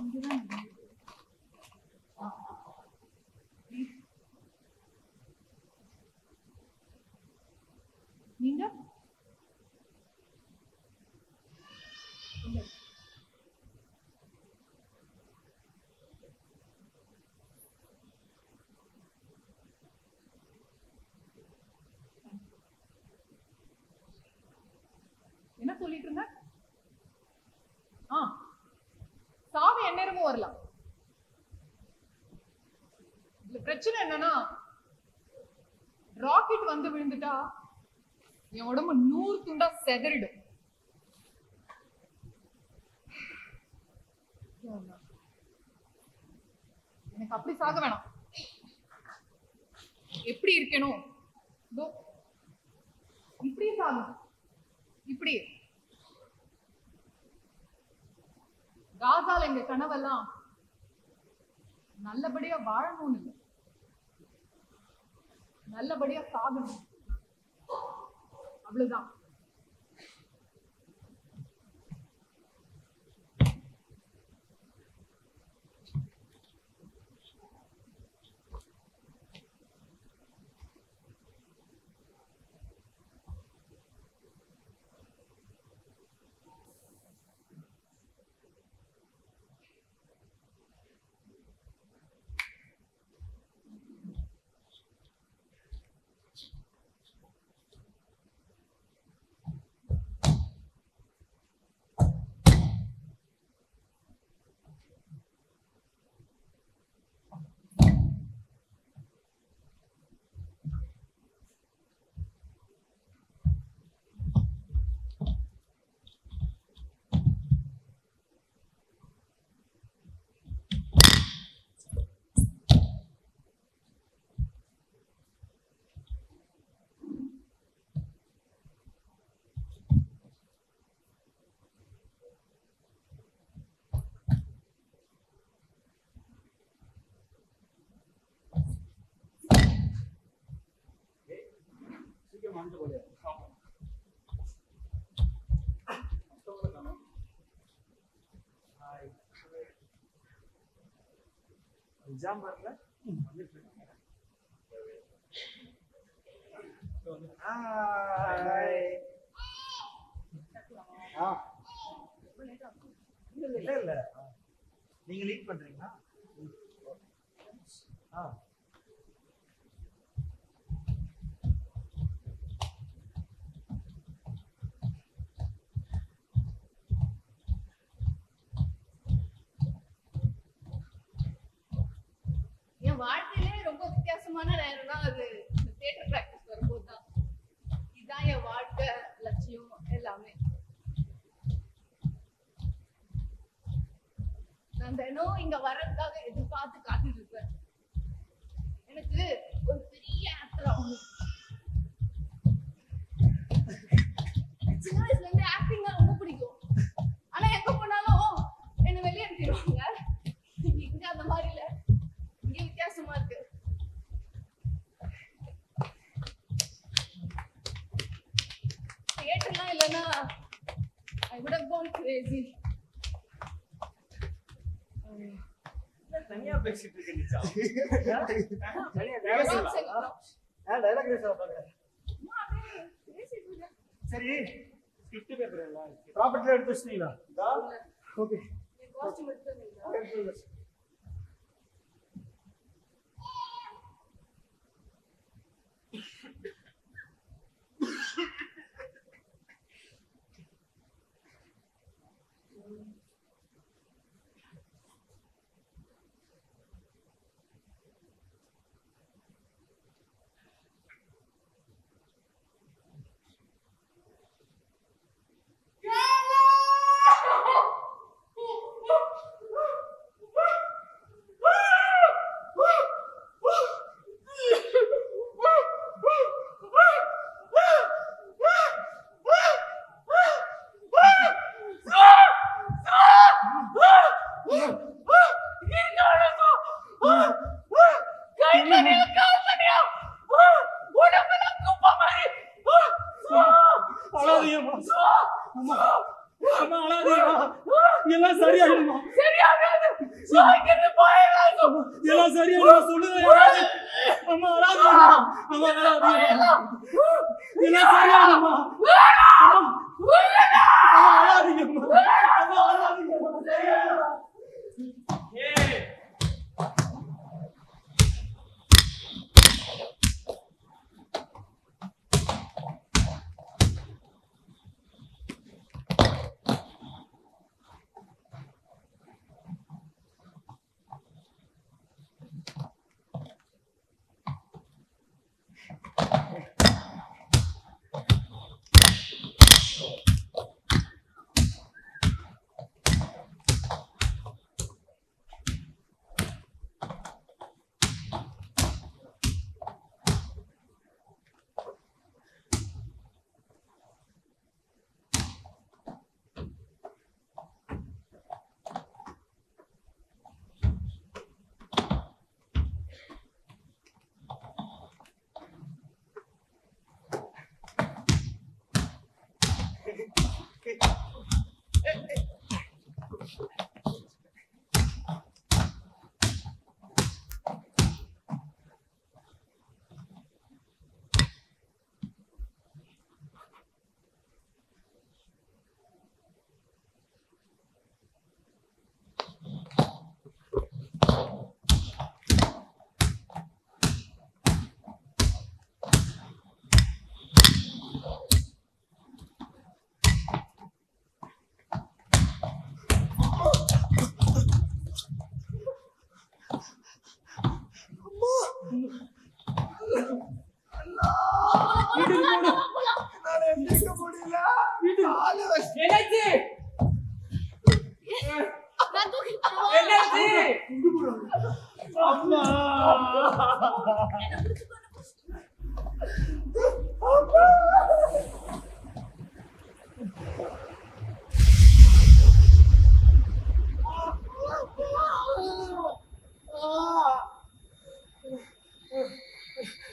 இங்கதான் நீங்க என்ன சொல்லிட்டு இருந்த? சாவு எந்நேரமும் வரலாம். இதுல பிரச்சனை என்னன்னா, ராக்கெட் வந்து விழுந்துட்டா என் உடம்பு 100 துண்டா செதறிடும். எனக்கு அப்படி சாக வேணாம். எப்படி இருக்கணும், இப்படியே சாகும். இப்படி காசால எங்க கனவெல்லாம் நல்லபடியா வாழணும்னு இல்லை, நல்லபடியா சாகணும், அவ்வளவுதான். மஞ்சள் போலியா எக்ஸாம் வரல இல்ல இல்ல நீங்க லீட் பண்றீங்களா என் வாழ்க்கையிலே ரொம்ப வித்தியாசமான நேரம்னா அது தியேட்டர் பிராக்டிஸ் வரும்போது தான். இதுதான் என் வாழ்க்கை லட்சியம் எல்லாமே. நான் தினம் இங்க வர்றதுக்காக எதிர்பார்த்து காத்துட்டு இருப்பேன். எனக்கு ஒரு பெரிய ஆக்டர் ஆகணும். சின்ன வயசுல இருந்து ஆக்டிங் ரொம்ப பிடிக்கும். ஆனா எங்க போனாலும் என்ன வெளியே அனுப்பிடுவாங்க. இங்க அந்த மாதிரி இல்ல, இங்க வித்தியாசமா இருக்கு. தியேட்டர்லாம் இல்லைன்னா I would have gone crazy. தனியா பேசிட்டு இருக்க நிச்சா டைலாக் ரேஸ் பாக்குறேன். சரி ஸ்கிரிப்ட் பேப்பர் எல்லாம் ப்ராப்பர்ட்டில எடுத்து வச்சிட்டீங்களா? Okay costume எடுத்துறீங்களா? எல்லாம் சரியாயிடுமா? எல்லாம் சரியாயிடுமா? சொல்லுங்க அம்மா அழாதீங்க. அம்மா அழாதீங்க. எல்லாம் சரியாயிடுமா? அம்மா அழாதீங்க. அம்மா அழாதீங்க.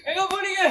எங்க போனீங்க?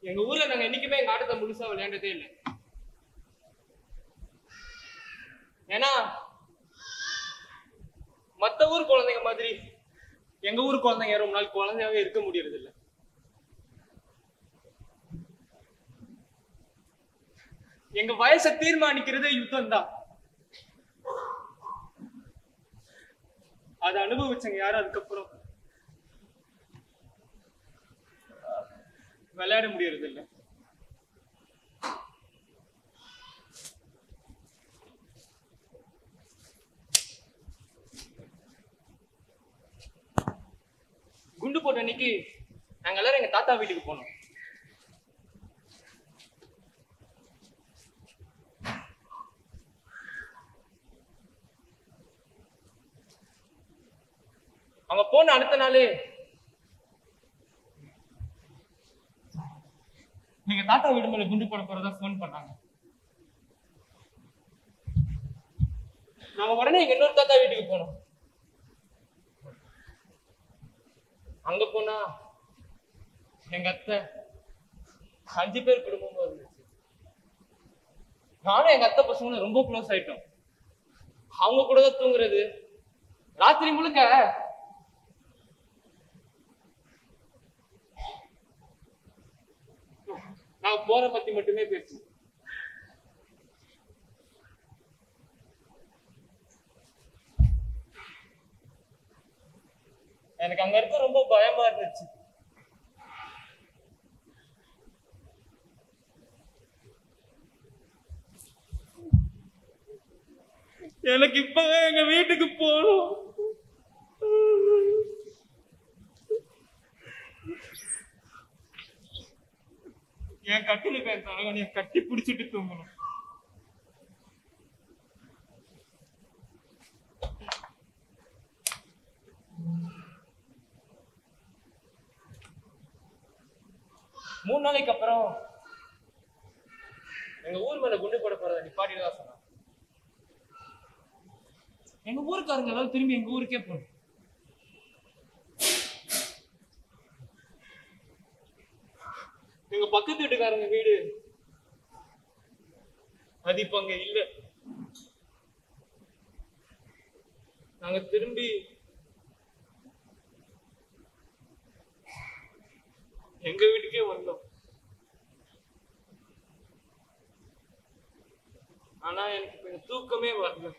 எங்க ஊர்ல நாங்க என்னைக்குமே எங்க ஆட்டத்தை முழுசா விளையாண்டதே இல்லை. ஏன்னா மத்த ஊர் குழந்தைங்க மாதிரி எங்க ஊர் குழந்தைங்க ரொம்ப நாள் குழந்தையாவே இருக்க முடியறது இல்லை. எங்க வயசை தீர்மானிக்கிறதே யுத்தம் தான். அதை அனுபவிச்சங்க யாரும் அதுக்கப்புறம் விளையாட முடியறது இல்லை. குண்டு போட்ட அன்னைக்கு நாங்க எல்லாரும் எங்க தாத்தா வீட்டுக்கு போனோம். அவங்க போன அடுத்த நாளே எங்க தாத்தா வீடு மேல குண்டு போட போறதா போன் பண்ணாங்க. நாம உடனே எங்க இன்னொரு தாத்தா வீட்டுக்கு போனோம். அங்க போனா எங்க அத்தை 5 பேர் குடும்பமா இருந்துச்சு. நானும் எங்க அத்தை பசங்களும் ரொம்ப க்ளோஸ் ஆயிட்டோம். அவங்க கூட தான் தூங்குறது, ராத்திரி முழுக்க நான் போற பத்தி மட்டுமே பேசுவோம். எனக்கு அங்க இருக்க ரொம்ப பயமா இருந்துச்சு. எனக்கு இப்பவே எங்க வீட்டுக்கு போகணும். என் கட்டிலுக்கு என் தலைவனைய கட்டி பிடிச்சிட்டு தூங்கணும். மூணு நாளைக்கு அப்புறம் எங்க ஊர் மேல குண்டு போட போறத நிப்பாட்டிட்டு தான் சொன்னாங்க. எங்க ஊருக்காரங்க எல்லாரும் திரும்பி எங்க ஊருக்கே போகணும். எங்க பக்கத்து வீட்டுக்காரங்க வீடு அது இப்ப அங்க இல்ல. நாங்க திரும்பி எங்க வீட்டுக்கே வந்தோம். ஆனா எனக்கு இப்ப தூக்கமே வரல.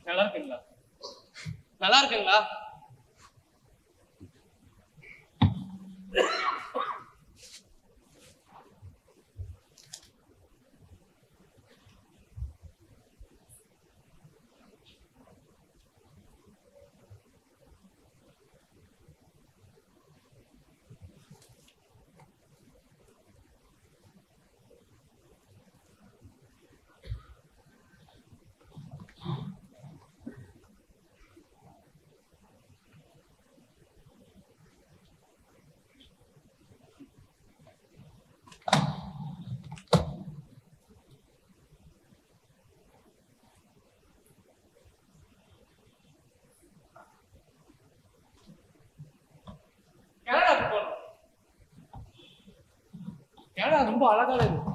நல்லா இருக்குங்களா? நல்லா இருக்குங்களா? இடம் ரொம்ப அழகான இருக்கு.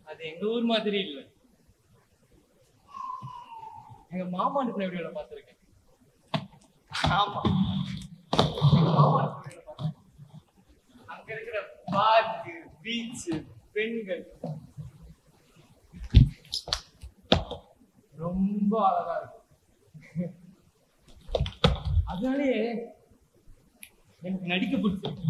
அது எங்க ஊர் மாதிரி இல்லை. எங்க மாமா அனுப்பின வீடியோல பார்த்திருக்கேன். ஆமா, எங்க மாமா அனுப்பின வீடியோல பார்த்தேன். அங்க இருக்கிற பார்க்கு, பீச், பெண்கள் ரொம்ப அழகா இருக்கு. அதனாலேயே எனக்கு நடிக்க பிடிச்சிருக்கு.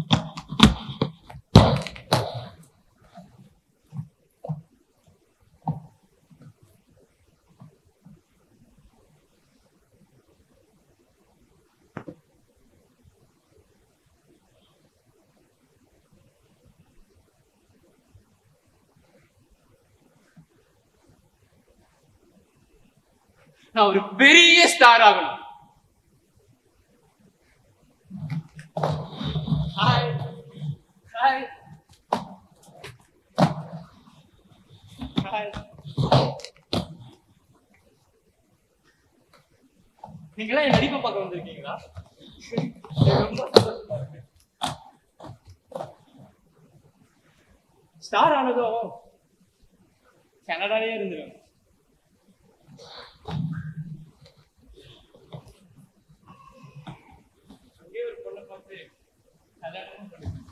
நான் ஒரு பெரிய ஸ்டார் ஆகணும். Hi hi hi. நீங்களா என் நடிப்பை பார்க்க வந்திருக்கீங்களா? ரொம்ப சந்தோஷமா இருக்கு. ஸ்டார் ஆனதும் கனடாலே இருந்துருவேன். அங்கே ஒரு பொண்ணை பார்த்து கல்யாணமும் பண்ணிட்டேன்.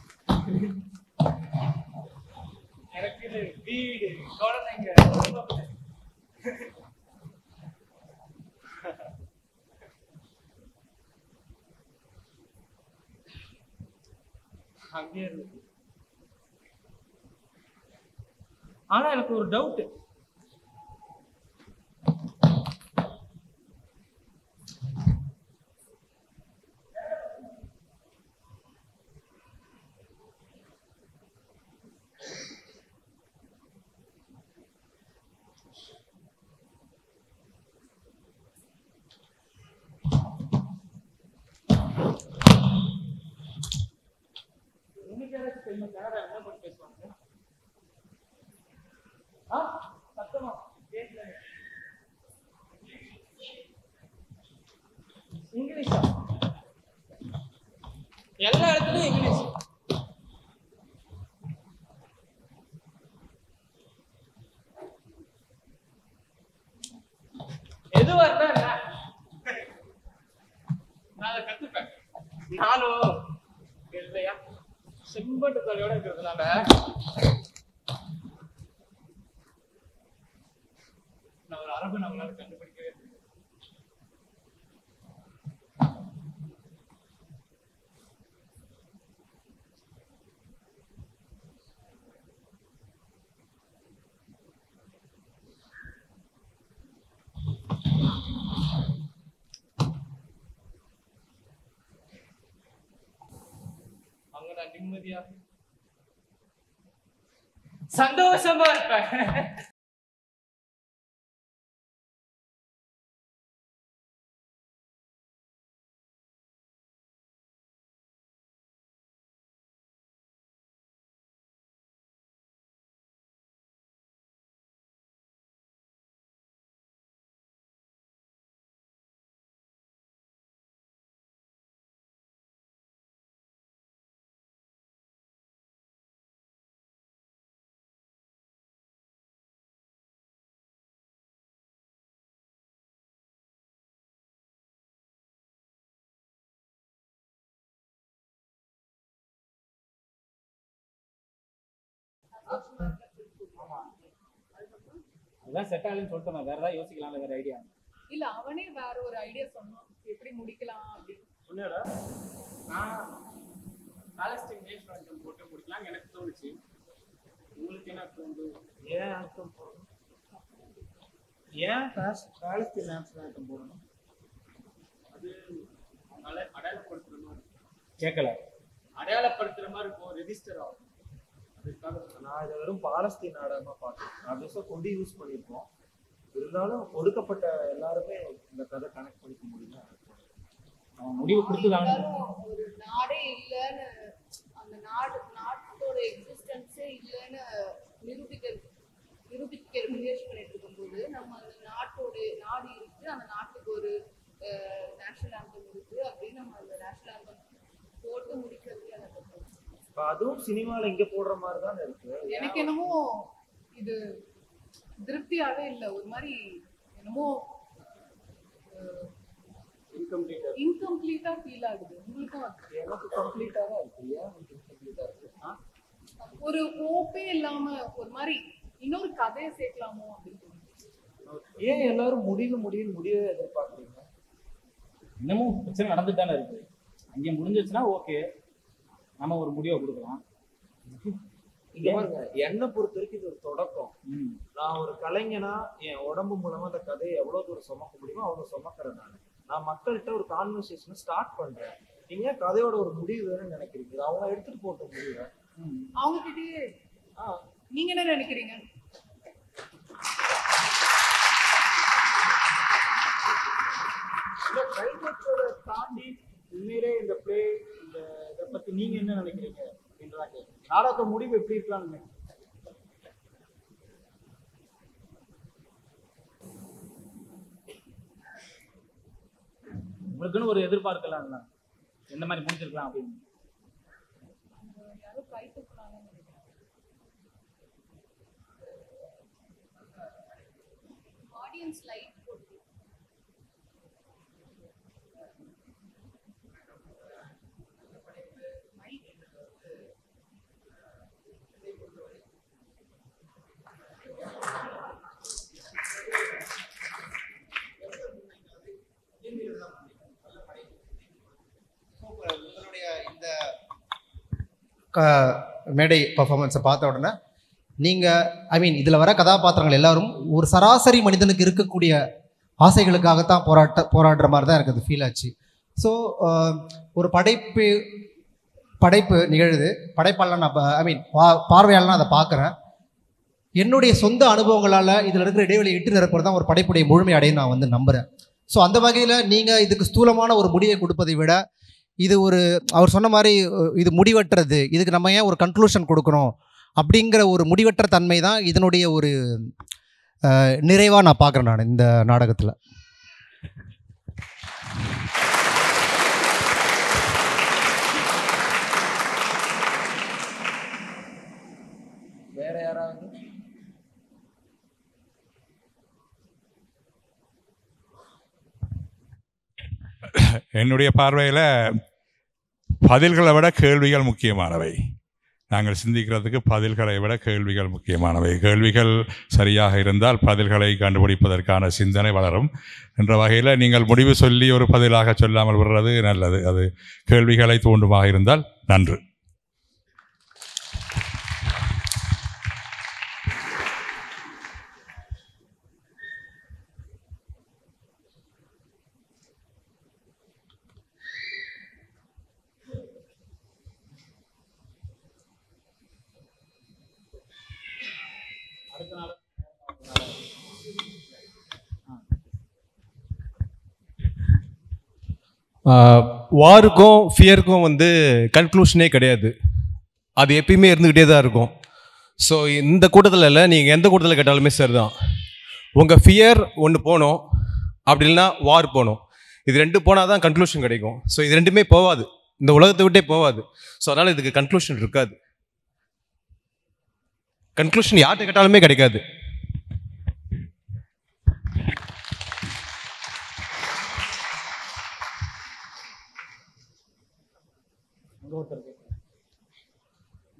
எனக்கு இது வீடு, குழந்தைங்க அங்கே இருக்கு. ஆனா எனக்கு ஒரு டவுட். கனடா என்ன பண்ணி பேசுவாங்க? சத்தமா இங்கிலீஷா? எல்லா இடத்துலயும் இங்கிலீஷ். எதுவா இருந்தா என்ன, நான் அதை கத்துப்பேன். நானும் இல்லையா செம்பட்டு தலையோட இருக்கிறதுனால நான் ஒரு அரபு நம்மளால கண்டுபிடிக்கவே முடியும். அங்க நான் நிம்மதியா சந்தோஷமா இருப்பேன். அதான் செட் ஆகலன்னு சொல்லிட்டேன். வேற ஏதாவது யோசிக்கலாம்ல, வேற ஐடியா? இல்ல அவனே வேற ஒரு ஐடியா சொன்னான் எப்படி முடிக்கலாம் அப்படின்னு. சொன்னடா, நான் பாலஸ்தீன் நேஷனல் ஆந்தம் போட்டு முடிக்கலாம் எனக்கு தோணுச்சு. உங்களுக்கு என்ன தோணுது? ஏன் ஆந்தம் போடணும்? ஏன் பாலஸ்தீன் நேஷனல் ஆந்தம் போடணும்? அது அடையாளப்படுத்துற மாதிரி கேட்கல. அடையாளப்படுத்துற மாதிரி இருக்கும், ரெஜிஸ்டர் ஆகும். நான் இதை வெறும் பாலஸ்தீன் நாடகமா பார்த்தேன். ஆப்வியஸா கொடி யூஸ் பண்ணியிருக்கோம், இருந்தாலும் ஒடுக்கப்பட்ட எல்லாருமே இந்த கதை கனெக்ட் பண்ணிக்க முடியல. அவன் முடிவு கொடுத்துதாங்க. ஒரு நாடே இல்லைன்னு, அந்த நாட்டோட எக்ஸிஸ்டன்ஸே இல்லைன்னு நிரூபிக்க முயற்சி பண்ணிட்டு இருக்கும்போது, நம்ம அந்த நாடு இருக்கு, அந்த நாட்டுக்கு ஒரு நேஷனல் ஆந்தம் இருக்கு அப்படின்னு நம்ம அந்த நேஷனல் ஆந்தம் போட்டு முடிக்கிறது எனக்கு இப்ப அதுவும் சினிமால இங்க போடுற மாதிரி தான் இருக்கு. எனக்கு என்னமோ இது திருப்தியாவே இல்ல, ஒரு மாதிரி என்னமோ இன்கம்ப்ளீட்டா ஃபீல் ஆகுது. உங்களுக்கும் எனக்கு கம்ப்ளீட்டா தான் இருக்கு. ஏன் கம்ப்ளீட்டா இருக்கு? ஒரு ஹோப்பே இல்லாம ஒரு மாதிரி இன்னொரு கதையை சேர்க்கலாமோ அப்படின்னு தோணுது. ஏன் எல்லாரும் முடியவே எதிர்பார்க்குறீங்க? இன்னமும் பிரச்சனை நடந்துட்டு தானே இருக்கு. அங்கே முடிஞ்சிச்சுன்னா ஓகே, நம்ம ஒரு முடிவை கொடுக்கலாம். இங்க பாருங்க, என்னை பொறுத்த வரைக்கும் இது ஒரு தொடக்கம். நான் ஒரு கலைஞனா என் உடம்பு மூலமா அந்த கதையை எவ்வளவு தூரம் சுமக்க முடியுமோ அவ்வளவு சுமக்கிறேன். நான் மக்கள்கிட்ட ஒரு கான்வர்சேஷனை ஸ்டார்ட் பண்றேன். நீங்க கதையோட ஒரு முடிவு வேணும்னு நினைக்கிறீங்க, அவங்க எடுத்துட்டு போட்ட முடிவை அவங்க கிட்டயே நீங்க என்ன நினைக்கிறீங்க? கிளைமேக்ஸோட தாண்டி உண்மையிலே இந்த பிளே இந்த இதை பத்தி நீங்க என்ன நினைக்கிறீங்க அப்படின்றாங்க. நாடக முடிவு எப்படி இருக்கலாம்னு உங்களுக்குன்னு ஒரு எதிர்பார்க்கலாம்ல, எந்த மாதிரி முடிச்சிருக்கலாம் அப்படின்னு. யாரும் கை தூக்குறாங்கன்னு நினைக்கிறேன். ஆடியன்ஸ் லைட் போட்டு உங்களுடைய இந்த மேடை பர்ஃபார்மன்ஸை பார்த்த உடனே நீங்கள் இதில் வர கதாபாத்திரங்கள் எல்லாரும் ஒரு சராசரி மனிதனுக்கு இருக்கக்கூடிய ஆசைகளுக்காகத்தான் போராடுற மாதிரி தான் எனக்கு அது ஃபீல் ஆச்சு. ஸோ ஒரு படைப்பு நிகழுது, படைப்பாளர் நான் பார்வையாளர் நான் அதை பார்க்குறேன். என்னுடைய சொந்த அனுபவங்களால் இதில் இருக்கிற இடைவெளி இட்டு நிரப்புறது தான் ஒரு படைப்புடைய முழுமை அடையும் நான் நம்புகிறேன். ஸோ அந்த வகையில் நீங்கள் இதுக்கு ஸ்தூலமான ஒரு முடிவை கொடுப்பதை விட இது ஒரு அவர் சொன்ன மாதிரி இது முடிவற்றது, இதுக்கு நம்ம ஏன் ஒரு கன்க்ளூஷன் கொடுக்கணும் அப்படிங்கிற ஒரு முடிவற்ற தன்மை தான் இதனுடைய ஒரு நிறைவாக நான் பார்க்குறேன் நான் இந்த நாடகத்தில். வேற யாராவது? என்னுடைய பார்வையில் பதில்களை விட கேள்விகள் முக்கியமானவை. நாங்கள் சிந்திக்கிறதுக்கு பதில்களை விட கேள்விகள் முக்கியமானவை. கேள்விகள் சரியாக இருந்தால் பதில்களை கண்டுபிடிப்பதற்கான சிந்தனை வளரும் என்ற வகையில் நீங்கள் முடிவு சொல்லி ஒரு பதிலாக சொல்லாமல் விடுறது நல்லது. அது கேள்விகளை தூண்டுமாக இருந்தால் நன்று. வாருக்கும் ஃபியருக்கும் கன்க்ளூஷனே கிடையாது, அது எப்பயுமே இருந்துக்கிட்டே தான் இருக்கும். ஸோ இந்த கூட்டத்தில் இல்லை, நீங்கள் எந்த கூட்டத்தில் கேட்டாலுமே சரி தான், உங்கள் ஃபியர் ஒன்று போகணும், அப்படி இல்லைன்னா வார் போகணும். இது ரெண்டு போனால் தான் கன்க்ளூஷன் கிடைக்கும். ஸோ இது ரெண்டுமே போகாது, இந்த உலகத்தை விட்டே போகாது. ஸோ அதனால் இதுக்கு கன்க்ளூஷன் இருக்காது. கன்க்ளூஷன் யார்கிட்ட கேட்டாலுமே கிடைக்காது.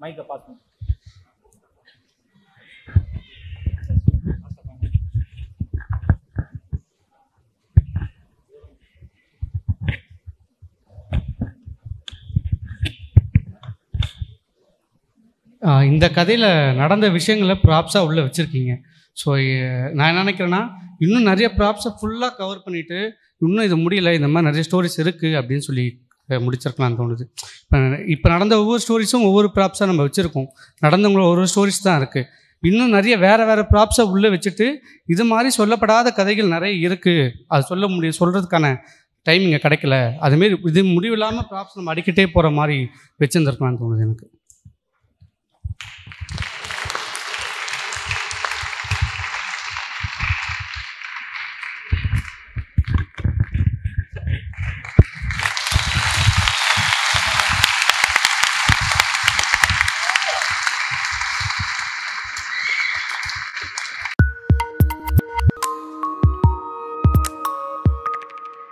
மைக்கை பாஸ் பண்ணு. இந்த கதையில் நடந்த விஷயங்களை ப்ராப்ஸாக உள்ளே வச்சுருக்கீங்க. ஸோ நான் என்ன நினைக்கிறேன்னா, இன்னும் நிறைய ப்ராப்ஸை ஃபுல்லாக கவர் பண்ணிவிட்டு இன்னும் இது முடியல, இந்த மாதிரி நிறைய ஸ்டோரிஸ் இருக்குது அப்படின்னு சொல்லி முடிச்சிருக்கலாம்னு தோணுது. இப்போ நடந்த ஒவ்வொரு ஸ்டோரிஸும் ஒவ்வொரு ப்ராப்ஸாக நம்ம வச்சுருக்கோம், நடந்தவங்கள ஒரு ஸ்டோரிஸ் தான் இருக்குது. இன்னும் நிறைய வேறு ப்ராப்ஸை உள்ளே வச்சுட்டு இது மாதிரி சொல்லப்படாத கதைகள் நிறைய இருக்குது, அது சொல்கிறதுக்கான டைம் இங்கே கிடைக்கல. அதுமாரி இது முடிவில்லாமல் ப்ராப்ஸ் நம்ம அடிக்கிட்டே போகிற மாதிரி வச்சுருந்துருக்கலாம்னு தோணுது எனக்கு.